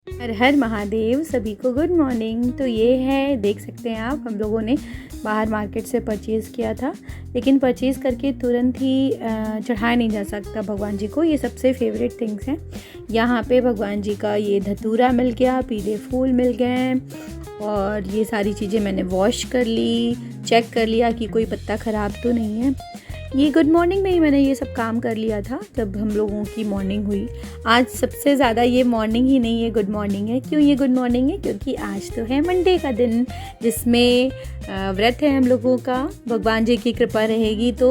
हर हर महादेव। सभी को good morning. तो ये है, देख सकते हैं आप, हम लोगों ने बाहर मार्केट से परचेज़ किया था, लेकिन परचेज़ करके तुरंत ही चढ़ाया नहीं जा सकता भगवान जी को। ये सबसे फेवरेट थिंग्स हैं। यहाँ पे भगवान जी का ये धतूरा मिल गया, पीले फूल मिल गए, और ये सारी चीज़ें मैंने वॉश कर ली, चेक कर लिया कि कोई पत्ता ख़राब तो नहीं है। ये गुड मॉर्निंग में ही मैंने ये सब काम कर लिया था जब हम लोगों की मॉर्निंग हुई। आज सबसे ज़्यादा ये मॉर्निंग ही नहीं, ये गुड मॉर्निंग है। क्यों ये गुड मॉर्निंग है? क्योंकि आज तो है मंडे का दिन, जिसमें व्रत है हम लोगों का। भगवान जी की कृपा रहेगी तो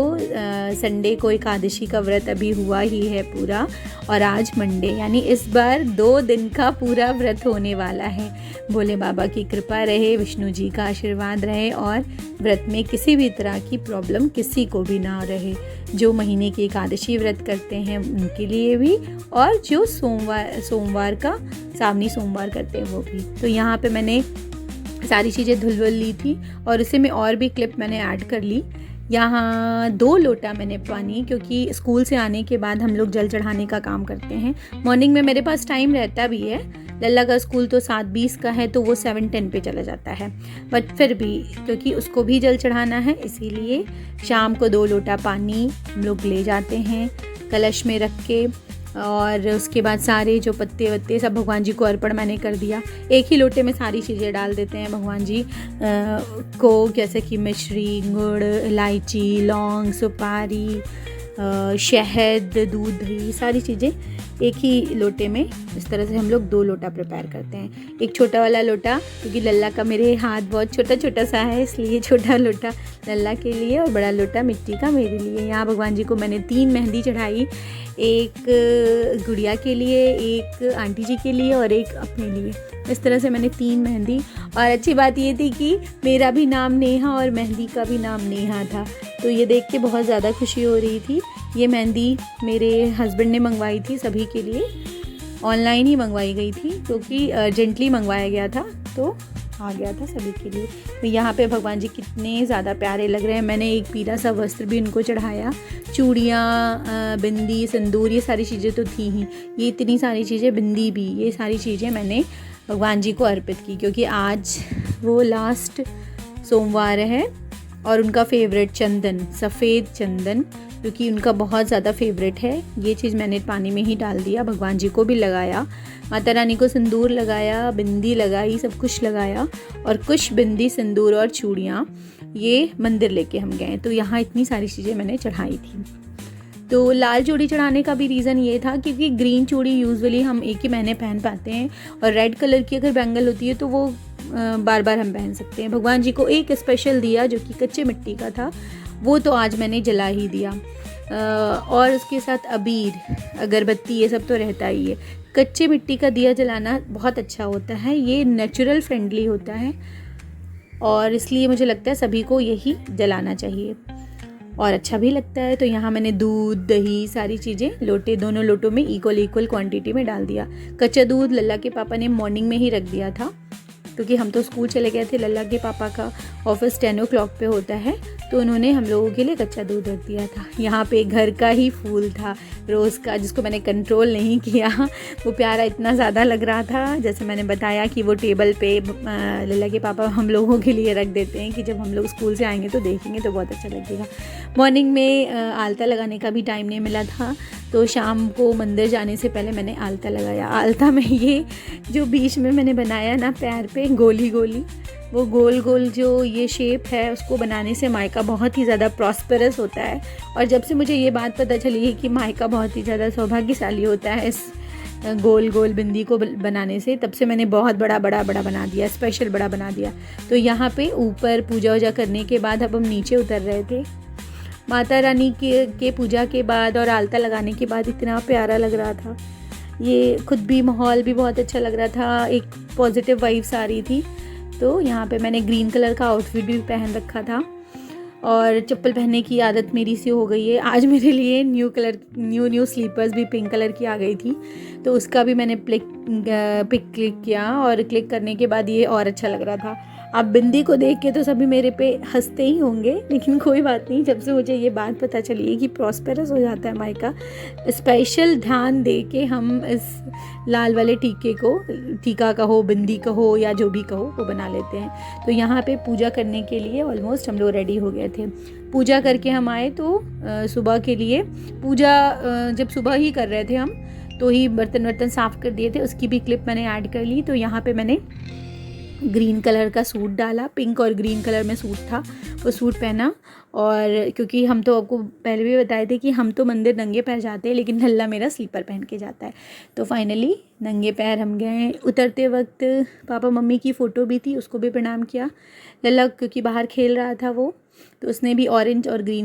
संडे को एकादशी का व्रत अभी हुआ ही है पूरा, और आज मंडे, यानी इस बार 2 दिन का पूरा व्रत होने वाला है। भोले बाबा की कृपा रहे, विष्णु जी का आशीर्वाद रहे, और व्रत में किसी भी तरह की प्रॉब्लम किसी को भी ना रहे। जो महीने की एकादशी व्रत करते हैं उनके लिए भी, और जो सोमवार का सावनी सोमवार करते हैं वो भी। तो यहाँ पे मैंने सारी चीज़ें धुल ली थी, और उसे में और भी क्लिप मैंने ऐड कर ली। यहाँ 2 लोटा मैंने पानी, क्योंकि स्कूल से आने के बाद हम लोग जल चढ़ाने का काम करते हैं। मॉर्निंग में मेरे पास टाइम रहता भी है, लल्ला का स्कूल तो 7:20 का है, तो वो 7:10 पे चला जाता है, बट फिर भी क्योंकि उसको भी जल चढ़ाना है, इसीलिए शाम को 2 लोटा पानी हम लोग ले जाते हैं कलश में रख के। और उसके बाद सारे जो पत्ते वत्ते सब भगवान जी को अर्पण मैंने कर दिया। एक ही लोटे में सारी चीज़ें डाल देते हैं भगवान जी को, जैसे कि मिश्री, गुड़, इलायची, लौंग, सुपारी, शहद, दूध, दही, सारी चीज़ें एक ही लोटे में। इस तरह से हम लोग 2 लोटा प्रिपेयर करते हैं। एक छोटा वाला लोटा, क्योंकि लल्ला का मेरे हाथ बहुत छोटा छोटा सा है, इसलिए छोटा लोटा लल्ला के लिए, और बड़ा लोटा मिट्टी का मेरे लिए। यहाँ भगवान जी को मैंने 3 मेहंदी चढ़ाई, एक गुड़िया के लिए, एक आंटी जी के लिए, और एक अपने लिए। इस तरह से मैंने 3 मेहंदी। और अच्छी बात ये थी कि मेरा भी नाम नेहा और मेहंदी का भी नाम नेहा था, तो ये देख के बहुत ज़्यादा खुशी हो रही थी। ये मेहंदी मेरे हस्बैंड ने मंगवाई थी सभी के लिए, ऑनलाइन ही मंगवाई गई थी, क्योंकि अर्जेंटली मंगवाया गया था, तो आ गया था सभी के लिए। तो यहाँ पे भगवान जी कितने ज़्यादा प्यारे लग रहे हैं। मैंने एक पीला सा वस्त्र भी उनको चढ़ाया, चूड़ियाँ, बिंदी, सिंदूर, ये सारी चीज़ें तो थी ही, ये इतनी सारी चीज़ें, बिंदी भी, ये सारी चीज़ें मैंने भगवान जी को अर्पित की, क्योंकि आज वो लास्ट सोमवार है। और उनका फेवरेट चंदन, सफ़ेद चंदन, क्योंकि उनका बहुत ज़्यादा फेवरेट है, ये चीज़ मैंने पानी में ही डाल दिया। भगवान जी को भी लगाया, माता रानी को सिंदूर लगाया, बिंदी लगाई, सब कुछ लगाया, और कुछ बिंदी, सिंदूर और चूड़ियाँ ये मंदिर लेके हम गए। तो यहाँ इतनी सारी चीज़ें मैंने चढ़ाई थी। तो लाल चूड़ी चढ़ाने का भी रीज़न ये था, क्योंकि ग्रीन चूड़ी यूजुअली हम एक ही महीने पहन पाते हैं, और रेड कलर की अगर बैंगल होती है तो वो बार बार हम पहन सकते हैं। भगवान जी को एक स्पेशल दिया जो कि कच्चे मिट्टी का था, वो तो आज मैंने जला ही दिया। और उसके साथ अबीर, अगरबत्ती, ये सब तो रहता ही है। कच्चे मिट्टी का दिया जलाना बहुत अच्छा होता है, ये नेचुरल फ्रेंडली होता है, और इसलिए मुझे लगता है सभी को यही जलाना चाहिए, और अच्छा भी लगता है। तो यहाँ मैंने दूध, दही, सारी चीज़ें दोनों लोटों में इक्वल क्वांटिटी में डाल दिया। कच्चा दूध लल्ला के पापा ने मॉर्निंग में ही रख दिया था, क्योंकि हम तो स्कूल चले गए थे, लल्ला के पापा का ऑफिस 10 o'clock पे होता है, तो उन्होंने हम लोगों के लिए कच्चा दूध रख दिया था। यहाँ पे घर का ही फूल था, रोज़ का, जिसको मैंने कंट्रोल नहीं किया। वो प्यारा इतना ज़्यादा लग रहा था, जैसे मैंने बताया कि वो टेबल पे लल्ला के पापा हम लोगों के लिए रख देते हैं, कि जब हम लोग स्कूल से आएंगे तो देखेंगे तो बहुत अच्छा लगेगा। मॉर्निंग में आलता लगाने का भी टाइम नहीं मिला था, तो शाम को मंदिर जाने से पहले मैंने आलता लगाया। आलता में ये जो बीच में मैंने बनाया ना पैर पे गोली गोली, वो गोल गोल जो ये शेप है, उसको बनाने से मायका बहुत ही ज़्यादा प्रॉस्पेरस होता है। और जब से मुझे ये बात पता चली है कि मायका बहुत ही ज़्यादा सौभाग्यशाली होता है इस गोल गोल बिंदी को बनाने से, तब से मैंने बहुत बड़ा बना दिया, स्पेशल बड़ा बना दिया। तो यहाँ पे ऊपर पूजा वूजा करने के बाद अब हम नीचे उतर रहे थे। माता रानी के पूजा के बाद और आलता लगाने के बाद इतना प्यारा लग रहा था, ये खुद भी माहौल भी बहुत अच्छा लग रहा था, एक पॉजिटिव वाइब्स आ रही थी। तो यहाँ पे मैंने ग्रीन कलर का आउटफिट भी पहन रखा था, और चप्पल पहनने की आदत मेरी सी हो गई है। आज मेरे लिए न्यू स्लीपर्स भी पिंक कलर की आ गई थी, तो उसका भी मैंने पिक क्लिक किया, और क्लिक करने के बाद ये और अच्छा लग रहा था। अब बिंदी को देख के तो सभी मेरे पे हंसते ही होंगे, लेकिन कोई बात नहीं। जब से मुझे ये बात पता चली है कि प्रॉस्पेरस हो जाता है मायका, स्पेशल ध्यान दे के हम इस लाल वाले टीके को, टीका कहो, बिंदी कहो या जो भी कहो, वो बना लेते हैं। तो यहाँ पे पूजा करने के लिए ऑलमोस्ट हम लोग रेडी हो गए थे। पूजा करके हम आए तो सुबह के लिए पूजा जब सुबह ही कर रहे थे हम, तो ही बर्तन साफ़ कर दिए थे। उसकी भी क्लिप मैंने ऐड कर ली। तो यहाँ पे मैंने ग्रीन कलर का सूट डाला, पिंक और ग्रीन कलर में सूट था, वो सूट पहना। और क्योंकि हम तो आपको पहले भी बताए थे कि हम तो मंदिर नंगे पैर जाते हैं, लेकिन लल्ला मेरा स्लीपर पहन के जाता है। तो फाइनली नंगे पैर हम गए। उतरते वक्त पापा मम्मी की फ़ोटो भी थी, उसको भी प्रणाम किया। लल्ला क्योंकि बाहर खेल रहा था वो, तो उसने भी ऑरेंज और ग्रीन